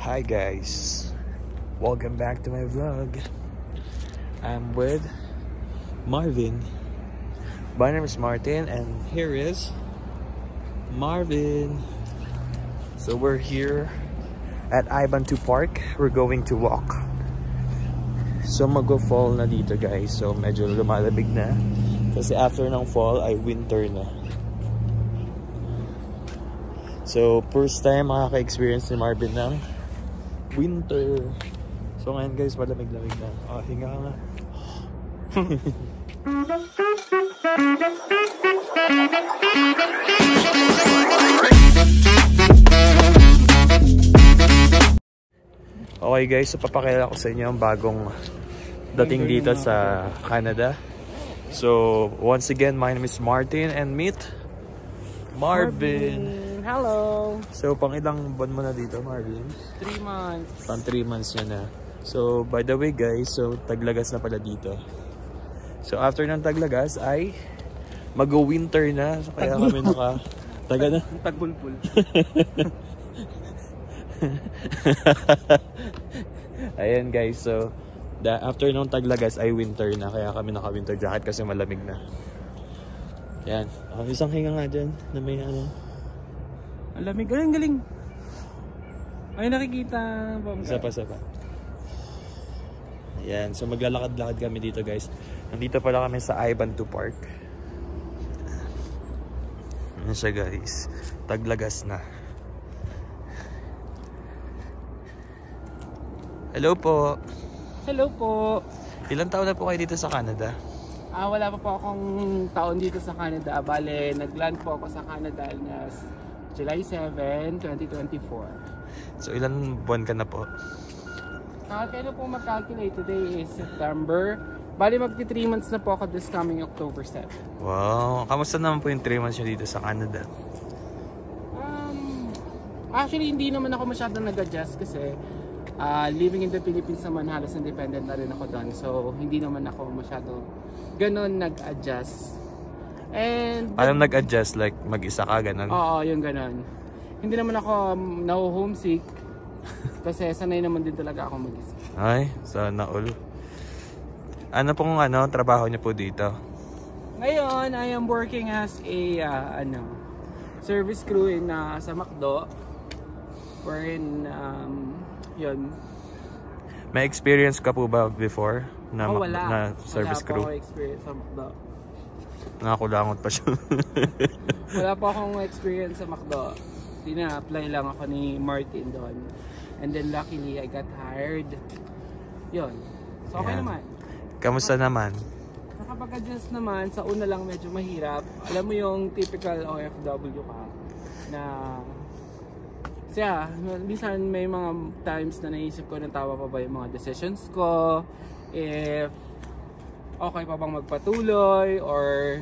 Hi guys, welcome back to my vlog. I'm with Marvin. My name is Martin and here is Marvin. So we're here at Ivan 2 Park. We're going to walk. So mag-fall na dito guys, so medyo lumalamig na. Kasi after ng fall ay winter na. So first time makaka-experience ni Marvin ng winter. So ngayon guys, malamig-lamig na. Oh, hinga ka nga. Okay guys, so papakilala ko sa inyo ang bagong dating dito sa Canada. So once again, my name is Martin and meet Marvin. Hello. So pang ilang buwan mo na dito, Marvin? 3 months. Pang 3 months yun na. So by the way guys, so taglagas na pala dito. So after ng taglagas ay mag-winter na. So kaya kami taga na. Tagbulbul. Ayan guys, so after nung taglagas ay winter na. Kaya kami naka-winter jacket kasi malamig na. Yan. Isang hinga nga dyan na may ano. Ang lamig. Galing. Ay nakikita. Isa pa. Ayan. So maglalakad-lakad kami dito guys. Nandito pala kami sa Ivan 2 Park. Ayan siya guys. Taglagas na. Hello po. Hello po. Ilang taon na po kayo dito sa Canada? Wala pa po akong taon dito sa Canada. Bale, nag-land po ako sa Canada na July 7, 2024. So ilan buwan ka na po? Kailan po mag-calculate? Today is September. Bale, magti 3 months na po ako this coming October 7. Wow. Kamusta naman po yung 3 months nyo dito sa Canada? Actually, hindi naman ako masyadong nag-adjust kasi living in the Philippines naman, halos independent na rin ako doon. So, hindi naman ako masyado ganon nag-adjust. And Paano nag-adjust? Like, mag-isa ka, ganon? Oo, yung ganon. Hindi naman ako na-homesick kasi sanay naman din talaga ako mag-isa. Ay, sana all. Ano pong trabaho niyo po dito? Ngayon, I am working as a service crew in sa McDo. Wherein, yun. May experience ka po ba before na, wala. na service crew? Wala po akong experience sa McDo. Nakakulangot pa siya. Wala po akong experience sa McDo. Tina-apply lang ako ni Martin doon. And then luckily, I got hired. Yun. So okay naman. Kamusta naman? Nakapag-adjust naman. Sa una lang medyo mahirap. Alam mo yung typical OFW ka na minsan may mga times na naisip ko ng tama pa ba yung mga decisions ko, if okay pa bang magpatuloy or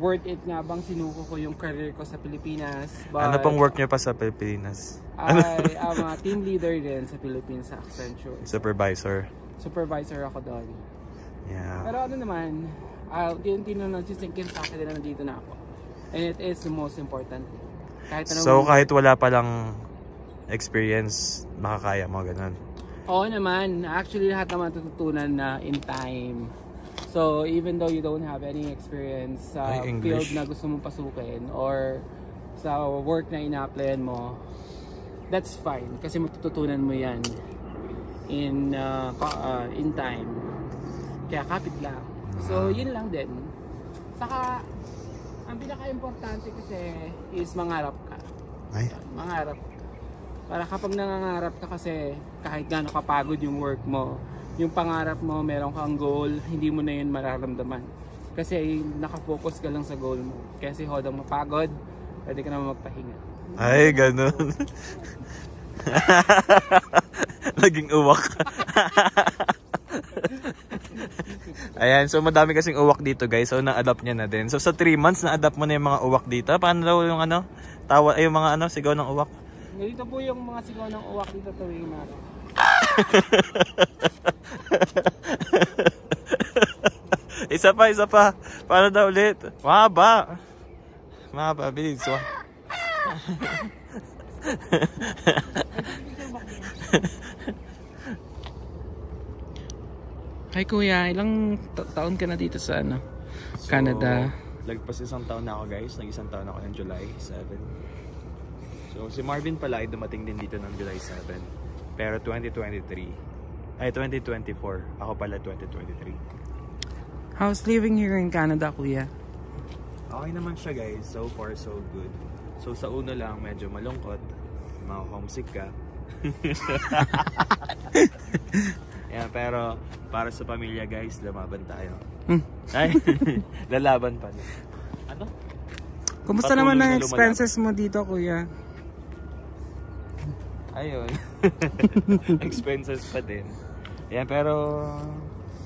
worth it nga bang sinuko ko yung career ko sa Pilipinas. But, ano pong work nyo pa sa Pilipinas? I am a team leader din sa Philippines sa Accenture. Supervisor ako doon. Yeah. Pero ano naman, unti-unti na nagsisinkin sa akin na nandito na ako. And it is the most important thing. Kahit wala palang experience, makakaya mo ganun? Oo naman. Actually, lahat naman tututunan na in time. So, even though you don't have any experience sa field na gusto mong pasukin or sa work na ina-applyan mo, that's fine. Kasi matututunan mo yan in time. Kaya kapit lang. So, yun lang din. Saka, ang pinaka-importante kasi is mangarap ka. Ay? Mangarap ka. Para kapag nangangarap ka kasi kahit gaano kapagod yung work mo, yung pangarap mo, meron kang goal, hindi mo na yun mararamdaman. Kasi nakafocus ka lang sa goal mo. Kasi hodang mapagod, pwede ka naman magpahinga. Ay, ganun. Naging uwak. Ayan, so madami kasing uwak dito guys. So na-adapt niya na din. So sa 3 months na-adapt mo na yung mga uwak dito. Paano daw yung tawa, yung mga sigaw ng uwak? Ganito po yung mga sigaw ng uwak dito tuwing mara. Isa pa. Paano daw ulit? Mahaba, bilis. Hi kuya, ilang taon ka na dito sa ano? Canada? Lagpas isang taon na ako guys. Nag-isang taon ako ng July 7. So si Marvin pala ay dumating din dito ng July 7. Pero 2023. Ay 2024. Ako pala 2023. How's living here in Canada kuya? Okay naman siya guys. So far so good. So sa una lang medyo malungkot. Homesick ka. Yeah, pero para sa pamilya guys, lalaban tayo. Ay, lalaban pa. Ano? Kumusta naman ang expenses mo dito, kuya? Ayun. Expenses pa din. Yeah, pero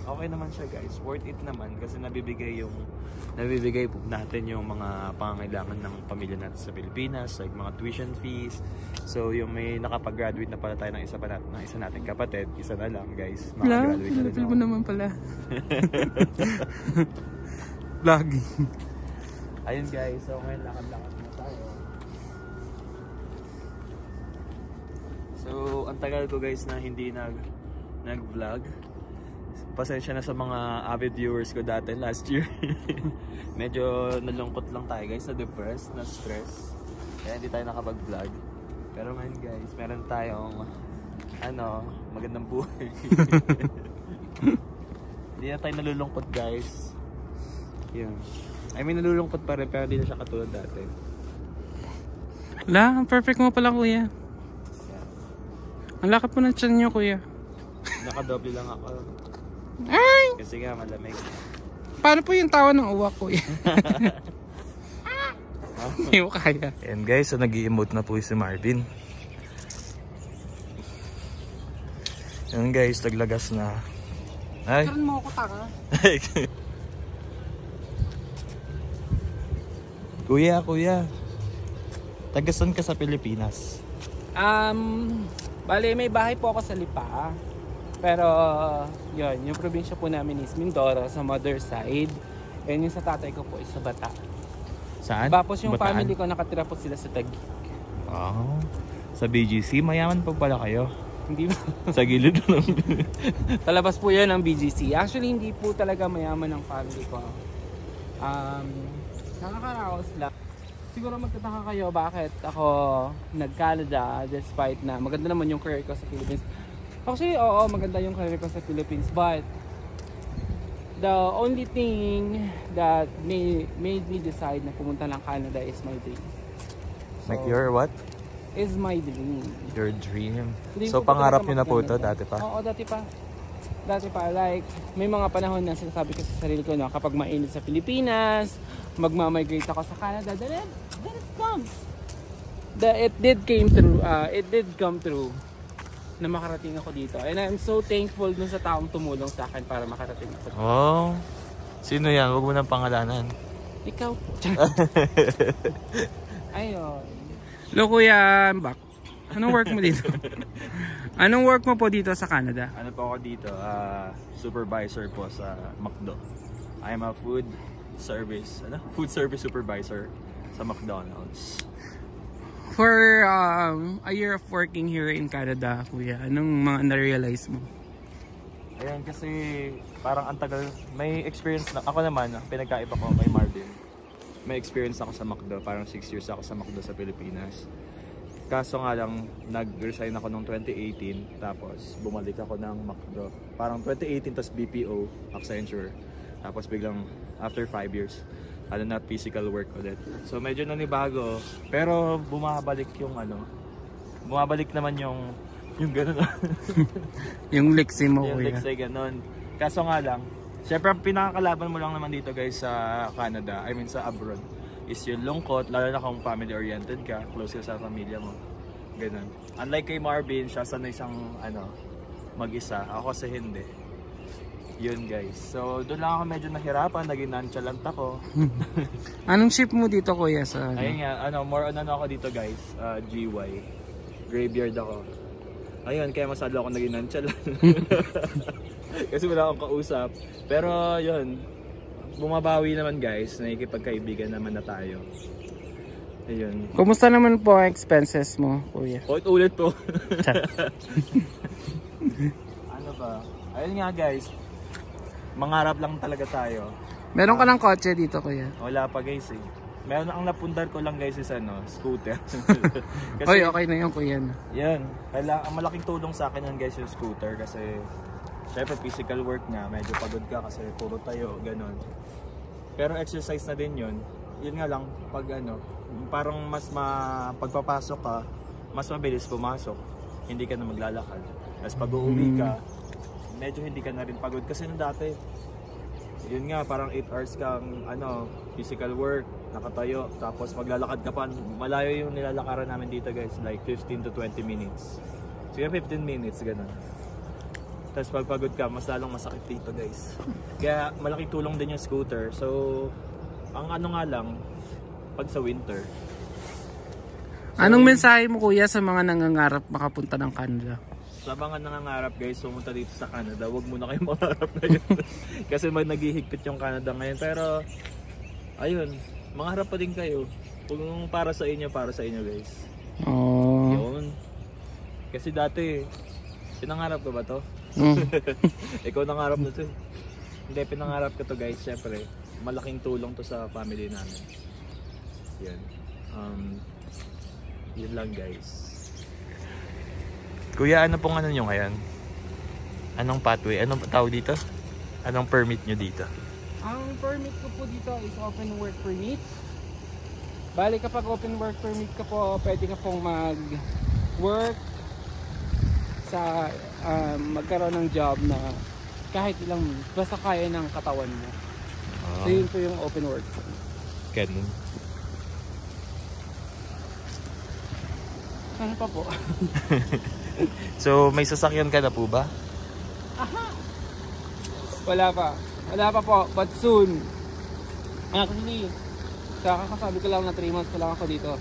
okay naman siya guys. Worth it naman kasi nabibigay po natin yung mga pangangailangan ng pamilya natin sa Pilipinas, like mga tuition fees. So yung may nakapag-graduate na pala tayo ng isa nating kapatid, isa na lang guys, makagraduate na rin mo naman pala. Vlogging. Ayun guys, so ngayon lakad-lakad na tayo. So ang tagal ko guys na hindi nag-vlog. Pasensya na sa mga avid viewers ko dati last year. Medyo nalungkot lang tayo guys, na-depressed, na-stress. Kaya hindi tayo nakapag-vlog. Pero ngayon guys, meron tayong magandang buhay. Hindi na tayo nalulungkot guys. Yun. I mean nalulungkot pa rin pero hindi na siya katulad dati. Ang perfect mo pala kuya. Yeah. Ang lakad po ng tiyan nyo kuya. Nakadoble lang ako. Ay! Kasi nga malamig. Paano po yung tawa ng uwak ko? Hindi mo kaya. And guys, so nag-i-emote na po si Marvin. Yan guys, naglagas na. Ay! Karoon mo ako taka. Kuya. Tagasan ka sa Pilipinas? Bale, may bahay po ako sa Lipa. Pero, yun, yung probinsya po namin is Mindoro sa mother side. And yung sa tatay ko po is sa Bata. Saan? Tapos yung Bataan? family ko nakatira po sila sa Taguig. Oh, sa BGC? Mayaman pa pala kayo? Hindi ba? Sa gilid lang. Talabas po yan ng BGC. Actually, hindi po talaga mayaman ng family ko. Nakakaraos lang. Siguro magtataka kayo bakit ako nag-Canada despite na maganda naman yung career ko sa Philippines. Actually, oo, maganda yung career ko sa Philippines, but the only thing that made me decide na pumunta ng Canada is my dream. So, like your what? Is my dream. Your dream? Dream so pangarap nyo na po ito dati pa? Oo, dati pa. Like, may mga panahon na sinasabi ko sa sarili ko na kapag mainit sa Pilipinas, magmamigrate ako sa Canada, then it comes. It did come true. Na makarating ako dito. And I'm so thankful dun sa taong tumulong sa akin para makarating ako dito. Oh, sino yan? Huwag mo nang pangalanan. Ikaw po. Ayun. Hello kuya, I'm back. Anong work mo dito? Anong work mo po dito sa Canada? Ano po ako dito? Supervisor po sa McDo. I'm a food service supervisor sa McDonald's. For a year of working here in Canada, kuya, anong mga na-realize mo? Ayan, kasi parang ang tagal, may experience na, ako naman, pinagkaiba ko kay Marvin. May experience ako sa McDo, parang 6 years ako sa McDo sa Pilipinas. Kaso nga lang, nag-resign ako noong 2018, tapos bumalik ako ng McDo. Parang 2018, tapos BPO, Accenture. Tapos biglang, after 5 years, na physical work ulit. So medyo nanibago, pero bumabalik naman yung gano'n. Yung liksi mo, yung kuya. liksi gano'n. Kaso nga lang, syempre ang pinakakalaban mo lang naman dito guys sa Canada, I mean sa abroad, is yung lungkot, lalo na kung family oriented ka, close ka sa pamilya mo. Ganun. Unlike kay Marvin, siya sanay isang mag-isa, ako kasi hindi. Yun guys. So doon lang ako medyo nahirapan, naging nonchalant ako. Anong shift mo dito kuya sa Ayun nga, more on ako dito guys, GY. Graveyard ako. Ayun, kaya masyado ako naging nonchalant. Kasi wala akong kausap. Pero yun, bumabawi naman guys, nakikipagkaibigan naman na tayo. Ayun. Kumusta naman po ang expenses mo, kuya? Ulit po. Ano ba? Ayun nga guys, mangarap lang talaga tayo. Meron ka ng kotse dito, kuya? Wala pa guys eh. Meron ang napundar ko lang guys is scooter. Kasi, Oy, okay na yun, kuya. Yan. Ang malaking tulong sa akin yan guys yung scooter kasi syempre physical work nga, medyo pagod ka kasi puro tayo, ganun. Pero exercise na din yun. Yun nga lang, pag parang pagpapasok ka, mas mabilis pumasok. Hindi ka na maglalakad. Tapos pag uuwi ka, medyo hindi ka na rin pagod. Kasi nung dati, yun nga, parang 8 hours kang physical work, nakatayo, tapos maglalakad ka pa. Malayo yung nilalakaran namin dito guys, like 15 to 20 minutes. Sige, 15 minutes, ganun. Tapos pag pagod ka, mas lalong masakit dito guys. Kaya malaking tulong din yung scooter. So, ang nga lang, pag sa winter. Anong mensahe mo kuya sa mga nangangarap makapunta ng Canada? Sa mga nangangarap guys, pumunta dito sa Canada, wag muna kayong mangarap na yun. Kasi may naghihigpit yung Canada ngayon. Pero, ayun, mangarap pa din kayo. Kung para sa inyo guys. Oh. Yun. Kasi dati, pinangarap ko ba to? Ikaw nangarap na to. Hindi, pinangarap ko to guys. Siyempre, malaking tulong to sa family namin. Yan. Yun lang guys. Kuya, ano pong nyo ngayon? Anong pathway? Anong tawag dito? Anong permit nyo dito? Ang permit ko po dito is open work permit. Bali kapag open work permit ka po, pwede ka pong mag-work sa magkaroon ng job na kahit ilang basta kaya ng katawan mo. So yun po yung open work permit. Ganun. Ano pa po? So may sasakyan ka na po ba? Aha! Wala pa po, but soon. Actually, kakasabi ko lang na 3 months pa lang ako dito.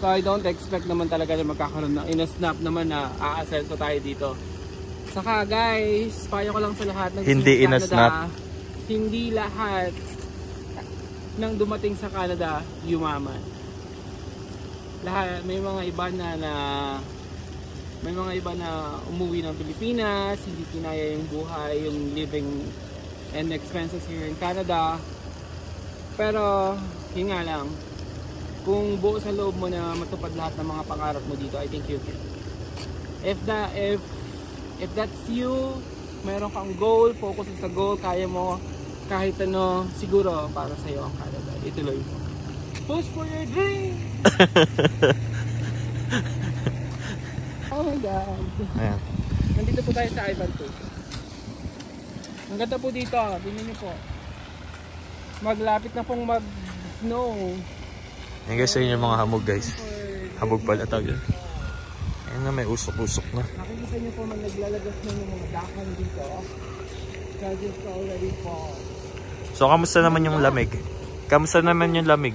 So I don't expect naman talaga na magkakaroon ng in-snap naman na aasenso tayo dito. Saka guys, payo ko lang sa lahat ng hindi in-snap. Hindi lahat ng dumating sa Canada yumaman. Lahat, may mga iba na umuwi ng Pilipinas, hindi kinaya yung buhay, yung living and expenses here in Canada. Pero yun nga lang, kung buo sa loob mo na matupad lahat ng mga pangarap mo dito, I think you can. If that's you, meron kang goal, focus sa goal, kaya mo kahit ano, siguro para sa iyo ang Canada. Ituloy mo. Push for your dream. Oh my God. Ayan. Nandito po tayo sa Ivan 2. Ang ganda po dito, tingnan niyo po. Maglapit na pong mag-snow. Ayan guys, yun yung mga hamog guys. Hamog pala tawag yun. Ayan na, may usok-usok na. Nakikita niyo po naglalagos na yung mga dakan dito. Because it's already fall. So kamusta naman yung lamig? Kamusta naman yung lamig?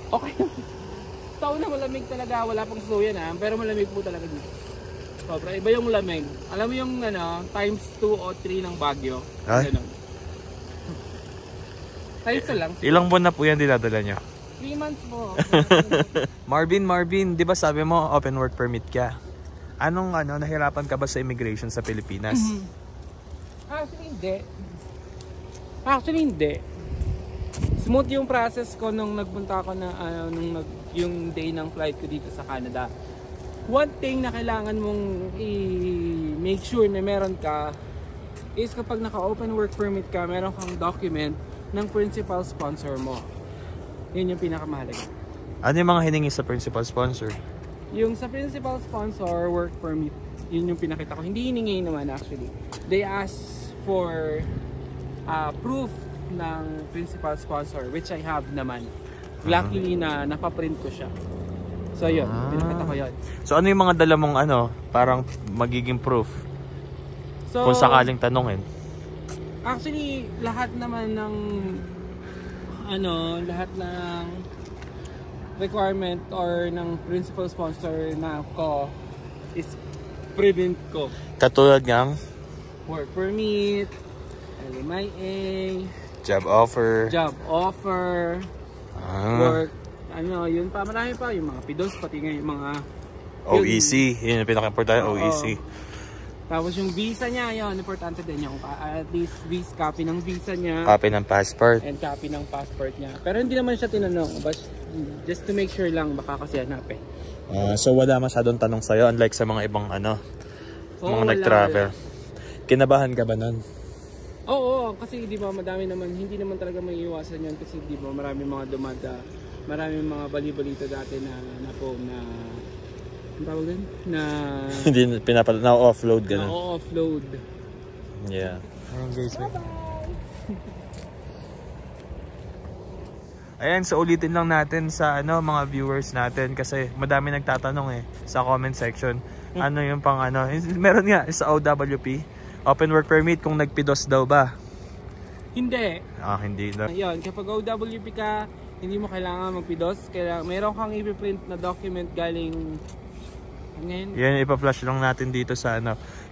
Okay. Sa una malamig talaga, wala pang snow yan pero malamig po talaga dito. Sobra, iba yung lamig. Alam mo yung times 2 o 3 ng Baguio. Ganun. Times lang. Ilang buwan na po yan dinadala nyo? 3 months po. Marvin, di ba sabi mo open work permit ka? Anong nahirapan ka ba sa immigration sa Pilipinas? Actually hindi. Smooth yung process ko nung nagpunta ako na yung day ng flight ko dito sa Canada. One thing na kailangan mong i-make sure na meron ka is kapag naka-open work permit ka, meron kang document ng principal sponsor mo. Yun yung pinakamahalaga. Ano yung mga hiningi sa principal sponsor? Yung sa principal sponsor work permit, yun yung pinakita ko. Hindi hiningi naman actually. They asked for proof ng principal sponsor, which I have naman. Luckily na napaprint ko siya. So yun, pinakita ko yun. So ano yung mga dala mong parang magiging proof? So, kung sakaling tanongin. Actually, lahat naman ng requirement or ng principal sponsor na ko is prevent ko. Katulad ng work permit, LMIA, job offer, work, yun pa, marami pa, yung mga PIDOS, pati nga yung mga OEC, yun yung pinaka-importante, OEC. Tapos yung visa niya, yun, importante din yung at least copy ng visa niya. Copy ng passport. And copy ng passport niya. Pero hindi naman siya tinanong. But just to make sure lang, baka kasi hanapin. So wala masyadong tanong sa'yo, unlike sa mga ibang mga nag-travel. Kinabahan ka ba nun? Oo, kasi di ba madami naman, hindi naman talaga may iwasan yun. Kasi di ba marami mga maraming mga bali-balita dati na tawag din? Hindi na-offload ka na. Na-offload. Yeah. Ayan guys. Ayan, so ulitin lang natin sa mga viewers natin kasi madami nagtatanong sa comment section. Ano yung pang meron nga sa OWP, Open Work Permit kung nagpidos daw ba? Hindi. Hindi daw. Ayun, kapag OWP ka, hindi mo kailangan magpidos. Meron kang i-print na document galing yan, ipa-flash lang natin dito sa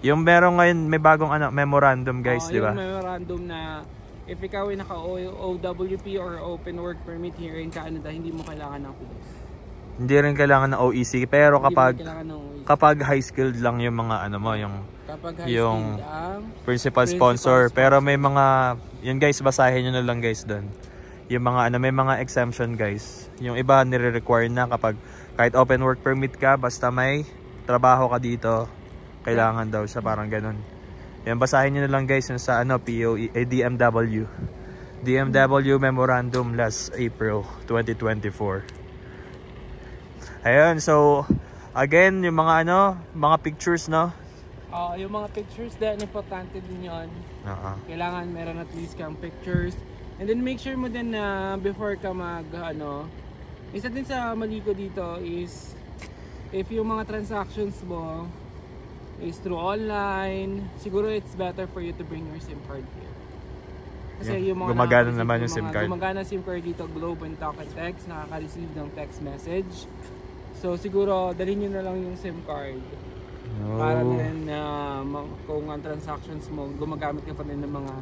yung meron ngayon, may bagong memorandum guys, di ba? Yung memorandum na if ikaw ay naka-OWP or Open Work Permit here in Canada, hindi mo kailangan ng pidos. Hindi rin kailangan ng OEC, pero kapag high skilled lang yung mga yung principal sponsor, pero may mga yun guys, basahin nyo na lang guys doon. Yung mga may mga exemption guys. Yung iba nire-require na kapag kahit Open Work Permit ka, basta may trabaho ka dito, kailangan daw siya, parang ganun. Yan, basahin nyo na lang guys yung sa DMW Memorandum last April 2024. Ayun, so again, yung mga mga pictures, yung mga pictures din, importante din yun. Kailangan meron at least kang pictures. And then make sure mo din na before ka isa din sa mali ko dito is if yung mga transactions mo is through online, siguro it's better for you to bring your SIM card here. Kasi yung mga gumagana naman yung SIM card. Gumagana SIM card dito, Globe and Talk and Text, nakaka-receive ng text message. So siguro dalhin nyo na lang yung SIM card. Para din kung ang transactions mo, gumagamit ka pa rin ng mga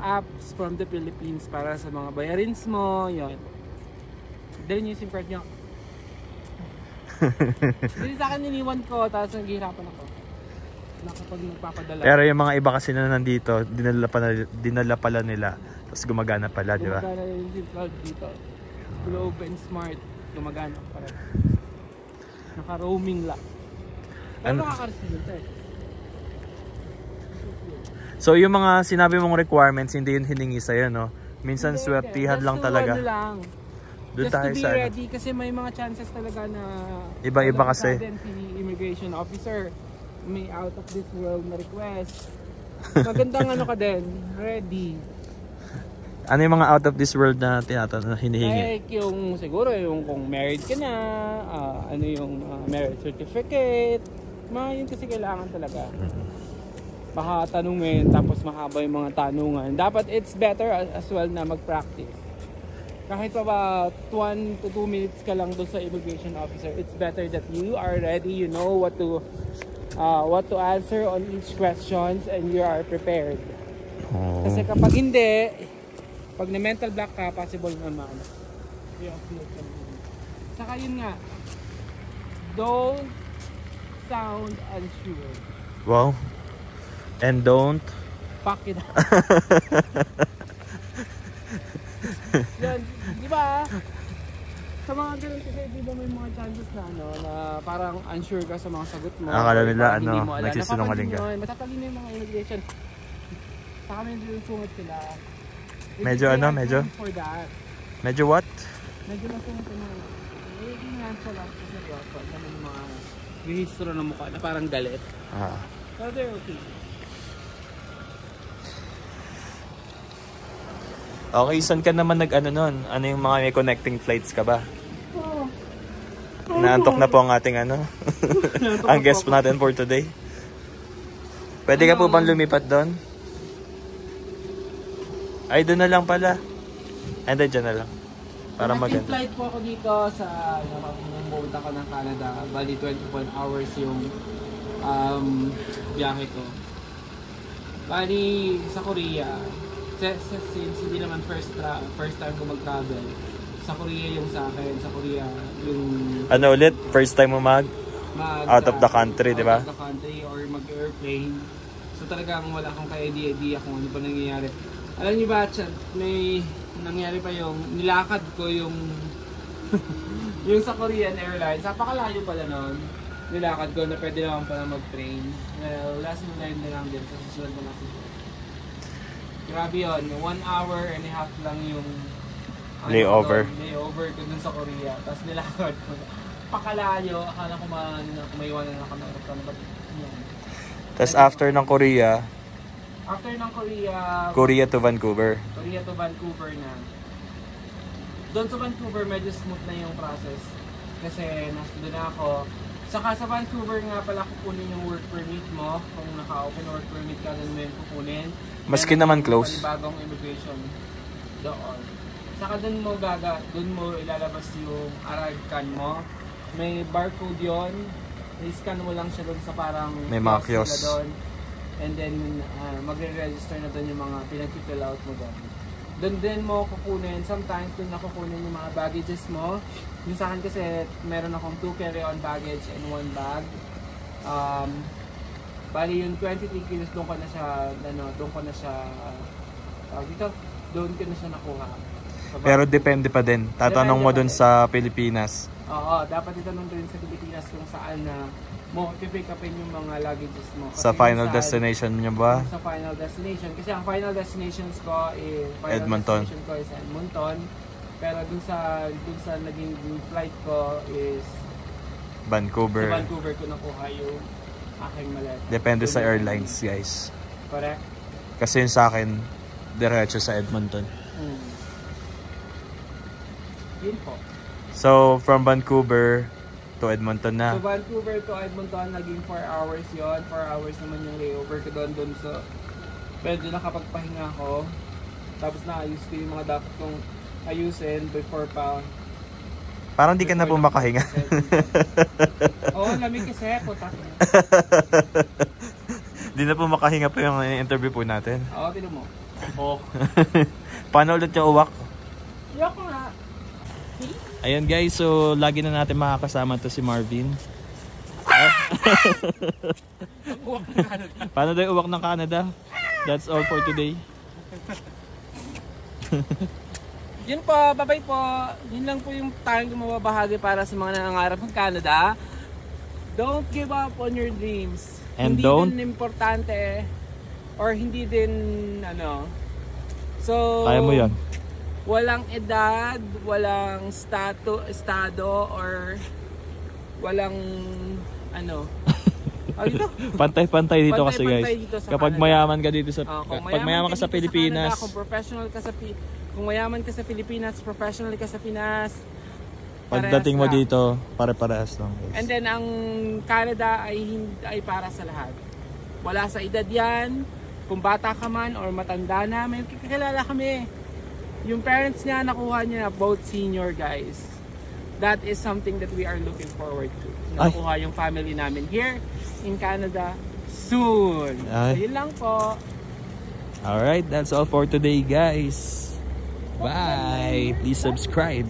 apps from the Philippines para sa mga bayarins mo, yun. Dalhin yung SIM card nyo. Hindi sa akin niniwan ko, tapos naghihirapan ako kapag nagpapadala. Pero yung mga iba kasi na nandito, dinala pala nila, tapos gumagana pala, di ba? Gumagana yung SIM card dito. Globe and Smart, gumagana pa rin. Naka-roaming lang. Pero nakaka-receive yung text. So yung mga sinabi mong requirements, hindi yun hiningi sa'yo, no? Minsan swertihan lang talaga. Just to be ready kasi may mga chances talaga na iba-iba kasi si immigration officer may out of this world na request. Magandang ka din, ready. Ano yung mga out of this world na hinihingi? Like yung siguro yung kung married ka na, yung marriage certificate, mga yun kasi kailangan talaga. Baka tanungin tapos mahaba yung mga tanungan. Dapat it's better as well na mag-practice. Kahit pa ba 1 to 2 minutes ka lang doon sa immigration officer, it's better that you are ready, you know what to answer on each questions and you are prepared. Kasi kapag hindi, pag na mental block ka, possible naman. Saka yun nga, don't sound unsure. Wow. And don't fuck it up. Yan, di ba? Sa mga ganun kasi, di ba may mga chances na na parang unsure ka sa mga sagot mo. Akala nila nagsisinungaling ka. Matatalino yung mga immigration. Sa kami yung sungat sila. Medyo for that. Medyo what? Medyo masungat yung mga handful lang kasi ganun yung mga rehistro ng mukha na parang galit. So they're okay. Okay, saan ka naman nun? Ano yung mga may connecting flights ka ba? Naantok na po ang ating ang guest natin for today. Pwede ka po bang lumipat doon? Ay, doon na lang pala. Ay, dyan na lang. Para maganda. Connecting flight po ako dito sa bumunta ko ng Canada. Bali 21 hours yung biyahe ko. Bali sa Korea. Since hindi naman first time ko mag-travel, sa Korea yung sa akin, sa Korea yung... Ano ulit? First time mo out of the country, di ba? Out of the country or mag-airplane. So talagang wala akong ka-idea kung ano pa nangyayari. Alam niyo ba, chat, may nangyari pa yung nilakad ko yung yung sa Korean Airlines. Napakalayo pala nun. Nilakad ko na pwede naman pala mag-train. Well, last minute na lang din. So susunod na lang siguro. Grabe yun. 1 hour and a half lang yung layover ko dun sa Korea. Tapos nilakad ko. Pakalayo. Akala ko maiwanan ako ng aeroplano. Tapos after ng Korea, Korea to Vancouver. Korea to Vancouver na. Doon sa Vancouver, medyo smooth na yung process. Kasi nasa doon ako. Saka sa Vancouver nga pala kukunin yung work permit mo. Kung naka-open work permit ka, doon mo yung kukunin. Maski naman close. Panibagong immigration doon. Saka doon mo ilalabas yung arrive can mo. May barcode yon. I-scan mo lang siya doon sa parang may mga kiosk doon. And then magre-register na doon yung mga pinag-fill out mo doon. Doon din mo kukunin, sometimes doon na kukunin yung mga baggages mo. Yung sa akin kasi meron akong 2 carry-on baggage and 1 bag. Bali yung 23 kilos doon ko na siya doon ko na siya nakuha. Pero depende pa din. Tatanong mo doon sa Pilipinas. Oo, dapat itanong din sa Pilipinas kung saan na mo i-pick upin yung mga luggages mo. Kasi sa final destination niyo ba? Sa final destination. Kasi ang final destinations ko is Edmonton. Edmonton. Pero dun sa naging flight ko is Vancouver. Sa Vancouver ko nakuha yung aking maleta. Depende sa airlines, guys. Correct. Kasi yung sa akin, diretso sa Edmonton. Yun po. So, from Vancouver to Edmonton na. So, Vancouver to Edmonton, naging 4 hours yon. 4 hours naman yung layover ko doon sa medyo nakapagpahinga ako. Tapos naayos ko yung mga dapat kong ayusin before pa. Parang di ka na po makahinga. Oo, lamig kasi. Putak. Di na po makahinga po yung interview po natin. Oo, tino mo. Oo. Paano ulit yung uwak? Yok nga. Ayan guys, so lagi na natin makakasama to si Marvin. Paano daw uwak ng Canada? That's all for today. Yun po, bye-bye po. Yun lang po yung tayong mababahagi para sa mga nangangarap ng Canada. Don't give up on your dreams. And hindi don't din importante or hindi din So, kaya mo yan. Walang edad, walang estado or walang Pantay-pantay dito kasi guys. Dito kapag Canada. Mayaman ka dito sa kapag mayaman ka sa Pilipinas, Canada, kung mayaman ka sa Pilipinas, professional ka sa Pinas, pagdating mo dito, pare-parehas lang guys. And then ang Canada ay para sa lahat. Wala sa edad yan. Kung bata ka man or matanda na, may kakilala kami. Yung parents niya, nakuha niya na both senior guys. That is something that we are looking forward to. Nakuha yung family namin here in Canada soon. So, yun lang po. Alright, that's all for today guys. Bye! Please subscribe.